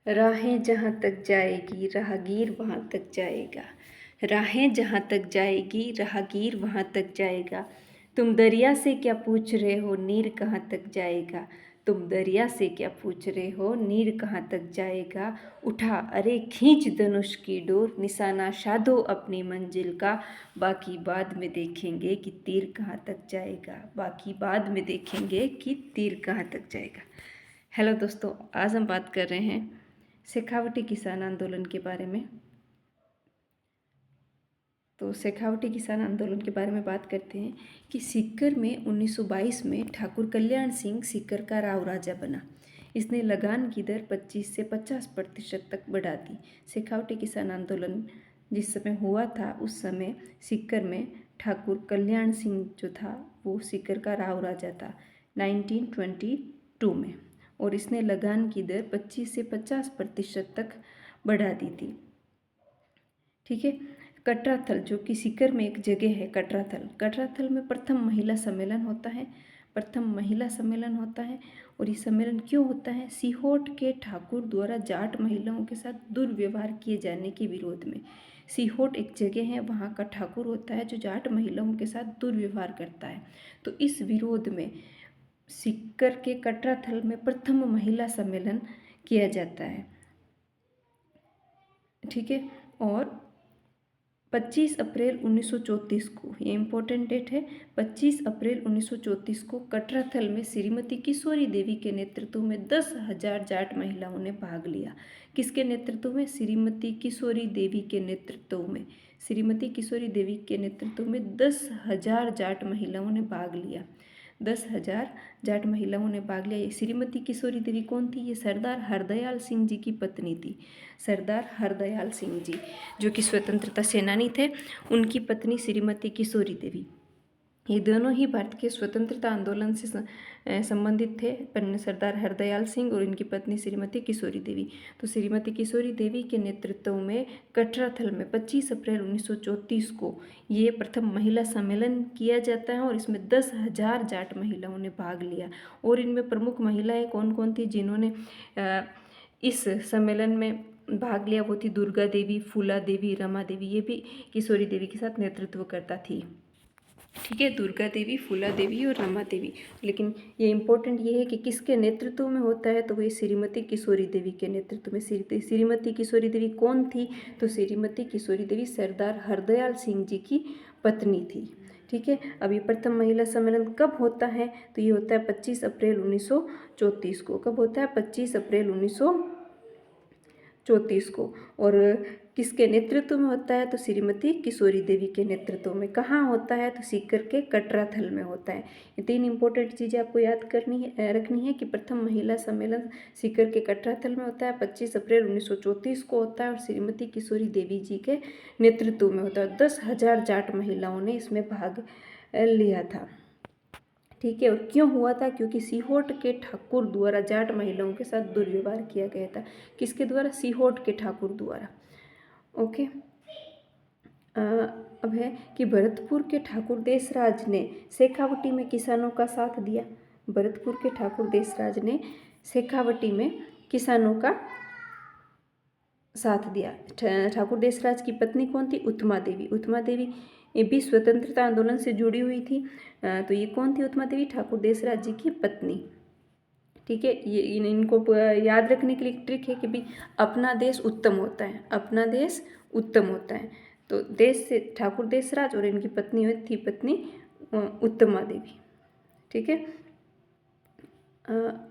राहें जहाँ तक जाएगी राहगीर वहाँ तक जाएगा। राहें जहाँ तक जाएगी राहगीर वहाँ तक जाएगा। तुम दरिया से क्या पूछ रहे हो नीर कहाँ तक जाएगा। तुम दरिया से क्या पूछ रहे हो नीर कहाँ तक जाएगा। उठा अरे खींच धनुष की डोर निशाना साधो अपनी मंजिल का। बाकी बाद में देखेंगे कि तीर कहाँ तक जाएगा। बाकी बाद में देखेंगे कि तीर कहाँ तक जाएगा। हेलो दोस्तों, आज हम बात कर रहे हैं शेखावटी किसान आंदोलन के बारे में। तो शेखावटी किसान आंदोलन के बारे में बात करते हैं कि सीकर में 1922 में ठाकुर कल्याण सिंह सीकर का राव राजा बना। इसने लगान की दर 25 से 50% तक बढ़ा दी। शेखावटी किसान आंदोलन जिस समय हुआ था उस समय सीकर में ठाकुर कल्याण सिंह जो था वो सीकर का राव राजा था 1922 में, और इसने लगान की दर 25 से 50% तक बढ़ा दी थी। ठीक है। कटराथल जो कि सीकर में एक जगह है, कटराथल में प्रथम महिला सम्मेलन होता है। और ये सम्मेलन क्यों होता है? सीहोट के ठाकुर द्वारा जाट महिलाओं के साथ दुर्व्यवहार किए जाने के विरोध में। सीहोट एक जगह है, वहाँ का ठाकुर होता है जो जाट महिलाओं के साथ दुर्व्यवहार करता है। तो इस विरोध में सीकर के कटराथल में प्रथम महिला सम्मेलन किया जाता है। ठीक है। और 25 अप्रैल 1934 को, ये इम्पोर्टेंट डेट है, 25 अप्रैल 1934 को कटराथल में श्रीमती किशोरी देवी के नेतृत्व में 10,000 जाट महिलाओं ने भाग लिया। किसके नेतृत्व में? श्रीमती किशोरी देवी के नेतृत्व में। श्रीमती किशोरी देवी के नेतृत्व में 10,000 जाट महिलाओं ने भाग लिया। 10,000 जाट महिलाओं ने भाग लिया। ये श्रीमती किशोरी देवी कौन थी? ये सरदार हरदयाल सिंह जी की पत्नी थी। सरदार हरदयाल सिंह जी जो कि स्वतंत्रता सेनानी थे, उनकी पत्नी श्रीमती किशोरी देवी। ये दोनों ही भारत के स्वतंत्रता आंदोलन से संबंधित थे, सरदार हरदयाल सिंह और इनकी पत्नी श्रीमती किशोरी देवी। तो श्रीमती किशोरी देवी के नेतृत्व में कटराथल में 25 अप्रैल 1934 को ये प्रथम महिला सम्मेलन किया जाता है और इसमें 10,000 जाट महिलाओं ने भाग लिया। और इनमें प्रमुख महिलाएं कौन कौन थी जिन्होंने इस सम्मेलन में भाग लिया? वो थी दुर्गा देवी, फूला देवी, रमा देवी। ये भी किशोरी देवी के साथ नेतृत्व करता थी। ठीक है, दुर्गा देवी, फूला देवी और रमा देवी। लेकिन ये इम्पोर्टेंट ये है कि किसके नेतृत्व में होता है? तो वही श्रीमती किशोरी देवी के नेतृत्व में। श्रीमती किशोरी देवी कौन थी? तो श्रीमती किशोरी देवी सरदार हरदयाल सिंह जी की पत्नी थी। ठीक है। अब ये प्रथम महिला सम्मेलन कब होता है? तो ये होता है 25 अप्रैल 1934 को। कब होता है? 25 अप्रैल 1934 को। और किसके नेतृत्व में होता है? तो श्रीमती किशोरी देवी के नेतृत्व में। कहाँ होता है? तो सीकर के कटराथल में होता है। ये 3 इंपॉर्टेंट चीज़ें आपको याद रखनी है कि प्रथम महिला सम्मेलन सीकर के कटराथल में होता है, 25 अप्रैल 1934 को होता है और श्रीमती किशोरी देवी जी के नेतृत्व में होता है। 10,000 जाट महिलाओं ने इसमें भाग लिया था। ठीक है। और क्यों हुआ था? क्योंकि सीहोट के ठाकुर द्वारा जाट महिलाओं के साथ दुर्व्यवहार किया गया था। किसके द्वारा? सीहोट के ठाकुर द्वारा। ओके। अब है कि भरतपुर के ठाकुर देशराज ने शेखावटी में किसानों का साथ दिया। भरतपुर के ठाकुर देशराज ने शेखावटी में किसानों का साथ दिया। ठाकुर देशराज की पत्नी कौन थी? उत्मा देवी। उत्मा देवी ये भी स्वतंत्रता आंदोलन से जुड़ी हुई थी। तो ये कौन थी उत्मा देवी? ठाकुर देशराज जी की पत्नी। ठीक है। ये इनको याद रखने के लिए एक ट्रिक है कि भाई अपना देश उत्तम होता है, अपना देश उत्तम होता है। तो देश से ठाकुर देशराज और इनकी पत्नी थी पत्नी उत्तमा देवी। ठीक है।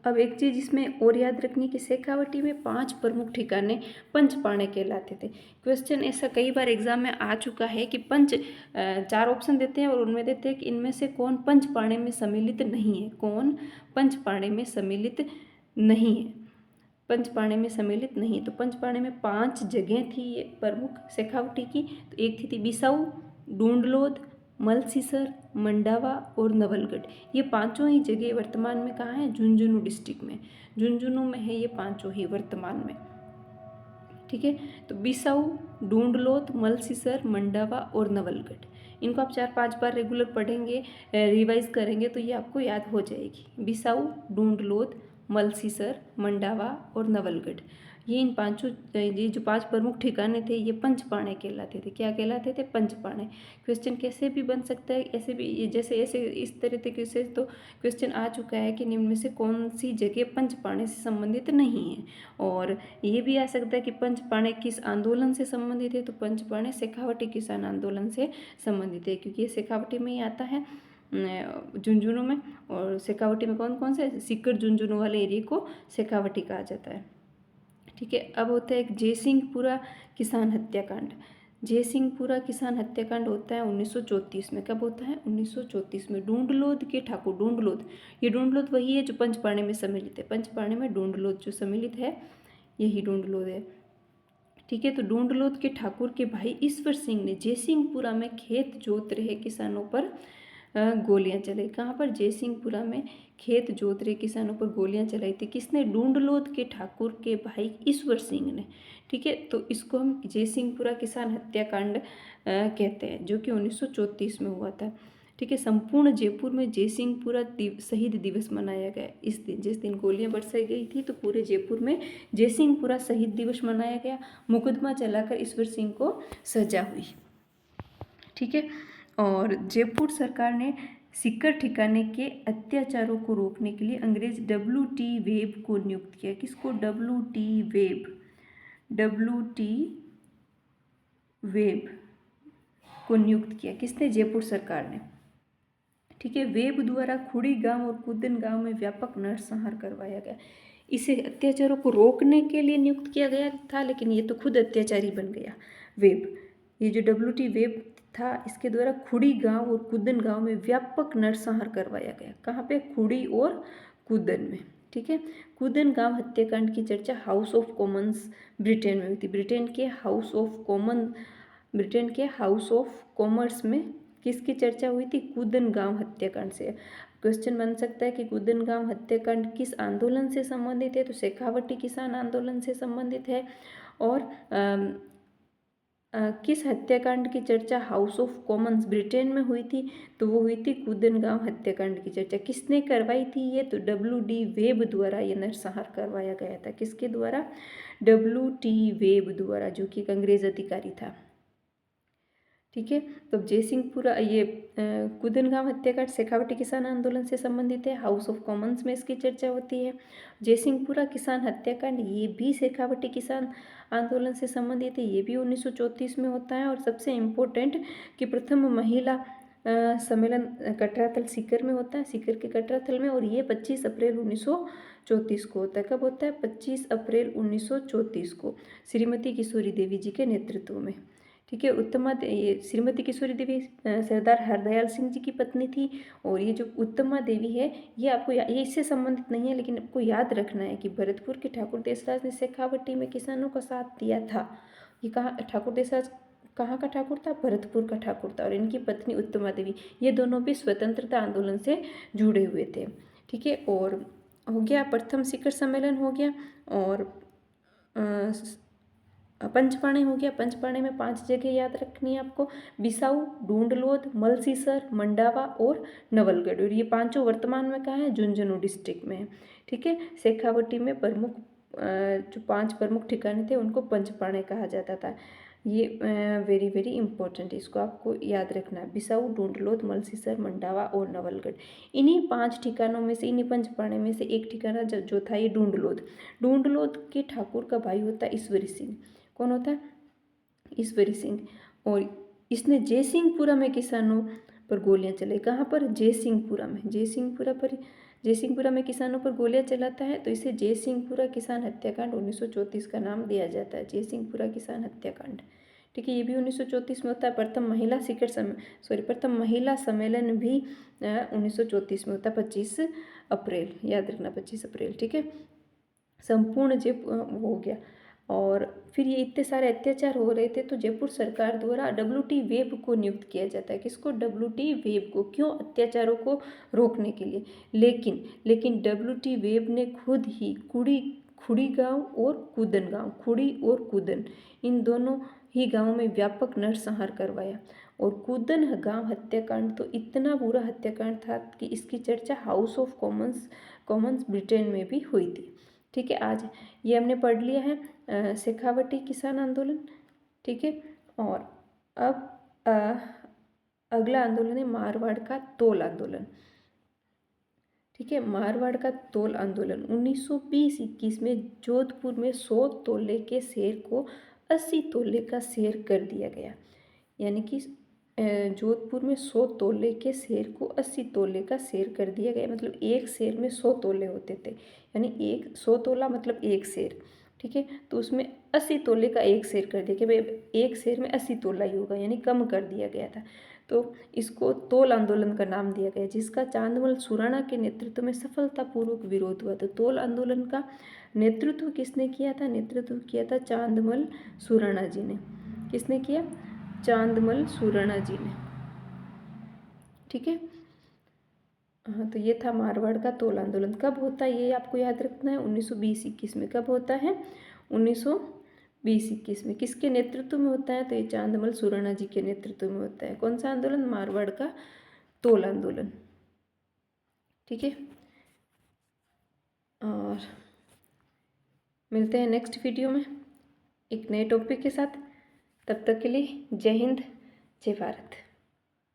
अब एक चीज़ इसमें और याद रखनी कि शेखावटी में 5 प्रमुख ठिकाने पंचपाणे कहलाते थे। क्वेश्चन ऐसा कई बार एग्जाम में आ चुका है कि 4 ऑप्शन देते हैं और उनमें देते हैं कि इनमें से कौन पंचपाणे में सम्मिलित नहीं है। कौन पंचपाणे में सम्मिलित नहीं है? पंचपाणे में सम्मिलित नहीं है। तो पंचपाणे में 5 जगह थी ये प्रमुख शेखावटी की। तो एक थी बिसाऊ, डूंडलोद, मलसीसर, मंडावा और नवलगढ़। ये पांचों ही जगह वर्तमान में कहाँ है? झुंझुनू डिस्ट्रिक्ट में। झुंझुनू में है ये पांचों ही वर्तमान में। ठीक है। तो बिसाऊ, डूंडलोद, मलसीसर, मंडावा और नवलगढ़, इनको आप 4-5 बार रेगुलर पढ़ेंगे, रिवाइज करेंगे तो ये आपको याद हो जाएगी। बिसाऊ, डूंडलोद, मलसीसर, मंडावा और नवलगढ़, ये इन पांचों, ये जो 5 प्रमुख ठिकाने थे ये पंचपाणे कहलाते थे। क्या कहलाते थे? पंचपाणे। क्वेश्चन कैसे भी बन सकता है, ऐसे भी, ये जैसे ऐसे इस तरीके से तो क्वेश्चन आ चुका है कि निम्न में से कौन सी जगह पंचपाणे से संबंधित नहीं है। और ये भी आ सकता है कि पंचपाणे किस आंदोलन से संबंधित है, तो पंचपाणे शेखावटी किसान आंदोलन से संबंधित है, क्योंकि ये शेखावटी में ही आता है, झुंझुनू में। और शेखावटी में कौन कौन से, सीकर झुंझुनू वाले एरिया को शेखावटी कहा जाता है। ठीक है, अब होता है एक जयसिंहपुरा किसान हत्याकांड। जयसिंहपुरा किसान हत्याकांड होता है 1934 में। कब होता है? 1934 में। डूंडलोद के ठाकुर, डूंडलोद, ये डूंडलोद वही है जो पंचपाणे में सम्मिलित है। पंचपाणे में डूंडलोद जो सम्मिलित है यही डूंडलोद है। ठीक है, तो डूंडलोद के ठाकुर के भाई ईश्वर सिंह ने जयसिंहपुरा में खेत जोत रहे किसानों पर गोलियां चलाई। कहाँ पर? जयसिंहपुरा में खेत जोत रहे किसानों पर गोलियां चलाई थी। किसने? डूंडलोद के ठाकुर के भाई ईश्वर सिंह ने। ठीक है, तो इसको हम जयसिंहपुरा किसान हत्याकांड कहते हैं, जो कि 1934 में हुआ था। ठीक है, संपूर्ण जयपुर में जयसिंहपुरा शहीद दिवस मनाया गया। इस दिन, जिस दिन गोलियां बरसाई गई थी, तो पूरे जयपुर में जयसिंहपुरा शहीद दिवस मनाया गया। मुकदमा चलाकर ईश्वर सिंह को सजा हुई। ठीक है, और जयपुर सरकार ने सीकर ठिकाने के अत्याचारों को रोकने के लिए अंग्रेज WT वेब को नियुक्त किया। किसको? WT वेब, WT वेब को नियुक्त किया। किसने? जयपुर सरकार ने। ठीक है, वेब द्वारा खुड़ी गांव और कुदन गांव में व्यापक नरसंहार करवाया गया। इसे अत्याचारों को रोकने के लिए नियुक्त किया गया था, लेकिन ये तो खुद अत्याचारी बन गया वेब। ये जो WT वेब था, इसके द्वारा खुड़ी गांव और कुदन गांव में व्यापक नरसंहार करवाया गया। कहाँ पे? खुड़ी और कुदन में। ठीक है, कुदन गांव हत्याकांड की चर्चा हाउस ऑफ कॉमन्स ब्रिटेन में हुई थी। ब्रिटेन के हाउस ऑफ कॉमर्स में किसकी चर्चा हुई थी? कुदन गांव हत्याकांड से। क्वेश्चन बन सकता है कि कुदन गांव हत्याकांड किस आंदोलन से संबंधित है, तो शेखावटी किसान आंदोलन से संबंधित है। और किस हत्याकांड की चर्चा हाउस ऑफ कॉमन्स ब्रिटेन में हुई थी, तो वो हुई थी कुदन गांव हत्याकांड की चर्चा। किसने करवाई थी ये? तो WD वेब द्वारा ये नरसंहार करवाया गया था। किसके द्वारा? WT वेब द्वारा, जो कि एक अंग्रेज अधिकारी था। ठीक है, तो जयसिंहपुरा, ये कुदन गांव हत्याकांड शेखावटी किसान आंदोलन से संबंधित है। हाउस ऑफ कॉमन्स में इसकी चर्चा होती है। जयसिंहपुरा किसान हत्याकांड ये भी शेखावटी किसान आंदोलन से संबंधित है। ये भी 1934 में होता है। और सबसे इम्पोर्टेंट कि प्रथम महिला सम्मेलन कटराथल सीकर में होता है, सीकर के कटराथल में। और ये 25 अप्रैल 1934 को होता है। कब होता है? 25 अप्रैल 1934 को, श्रीमती किशोरी देवी जी के नेतृत्व में। ठीक है, ये श्रीमती किशोरी देवी सरदार हरदयाल सिंह जी की पत्नी थी। और ये जो उत्तमा देवी है, ये आपको ये इससे संबंधित नहीं है, लेकिन आपको याद रखना है कि भरतपुर के ठाकुर देसराज ने शेखावटी में किसानों का साथ दिया था। ये कहाँ ठाकुर देसराज कहाँ का ठाकुर था? भरतपुर का ठाकुर था। और इनकी पत्नी उत्तमा देवी, ये दोनों भी स्वतंत्रता आंदोलन से जुड़े हुए थे। ठीक है, और हो गया प्रथम शिखर सम्मेलन हो गया। और पंचपाणे हो गया। पंचपाणे में 5 जगह याद रखनी है आपको: बिसाऊ, डूंडलोद, मलसीसर, मंडावा और नवलगढ़। और ये पांचों वर्तमान में कहाँ है? झुंझुनू डिस्ट्रिक्ट में है। ठीक है, शेखावटी में प्रमुख जो 5 प्रमुख ठिकाने थे उनको पंचपाणे कहा जाता था। ये वेरी वेरी इंपॉर्टेंट है, इसको आपको याद रखना है। बिसाऊ, डूंडलोद, मलसीसर, मंडावा और नवलगढ़। इन्हीं 5 ठिकानों में से, इन्हीं पंचपाणे में से एक ठिकाना जो था ये डूंडलोद। डूंडलोद के ठाकुर का भाई होता है ईश्वरी सिंह। कौन होता है? ईश्वरी सिंह। और इसने जयसिंहपुरा में किसानों पर गोलियां चलाई। कहाँ पर? जयसिंहपुरा में। जयसिंहपुरा में किसानों पर गोलियां चलाता है, तो इसे जयसिंहपुरा किसान हत्याकांड 1934 का नाम दिया जाता है। जयसिंहपुरा किसान हत्याकांड। ठीक है, ये भी 1934 में होता है। प्रथम महिला सम्मेलन भी 1934 में होता है, 25 अप्रैल, याद रखना 25 अप्रैल। ठीक है, संपूर्ण हो गया। और फिर ये इतने सारे अत्याचार हो रहे थे, तो जयपुर सरकार द्वारा WT वेब को नियुक्त किया जाता है। किसको? WT वेब को। क्यों? अत्याचारों को रोकने के लिए। लेकिन WT वेब ने खुद ही खुड़ी गांव और कुदन, इन दोनों ही गांवों में व्यापक नरसंहार करवाया। और कुदन गांव हत्याकांड तो इतना बुरा हत्याकांड था कि इसकी चर्चा हाउस ऑफ कॉमन्स ब्रिटेन में भी हुई थी। ठीक है। आज ये हमने पढ़ लिया है शेखावटी किसान आंदोलन, ठीक है। और अब अगला आंदोलन है मारवाड़ का तोल आंदोलन, ठीक है। मारवाड़ का तोल आंदोलन 1920-21 में जोधपुर में 100 तोले के शेर को 80 तोले का शेर कर दिया गया। यानी कि जोधपुर में 100 तोले के शेर को 80 तोले का शेर कर दिया गया। मतलब एक शेर में 100 तोले होते थे, यानी 100 तोला मतलब एक शेर, ठीक है। तो उसमें 80 तोले का एक शेर कर दिया कि भाई एक शेर में 80 तोला ही होगा, यानी कम कर दिया गया था। तो इसको तोल आंदोलन का नाम दिया गया, जिसका चांदमल सुराणा के नेतृत्व में सफलतापूर्वक विरोध हुआ। तो तोल आंदोलन का नेतृत्व किसने किया था? नेतृत्व किया था चांदमल सुराणा जी ने। किसने किया? चांदमल सुराणा जी ने, ठीक है। हाँ, तो ये था मारवाड़ का तोल आंदोलन। कब होता है ये आपको याद रखना है, 1920-21 में। कब होता है? 1920-21 में। किसके नेतृत्व में होता है? तो ये चांदमल सुराणा जी के नेतृत्व में होता है। कौन सा आंदोलन? मारवाड़ का तोल आंदोलन, ठीक है। और मिलते हैं नेक्स्ट वीडियो में एक नए टॉपिक के साथ। तब तक के लिए जय हिंद, जय भारत।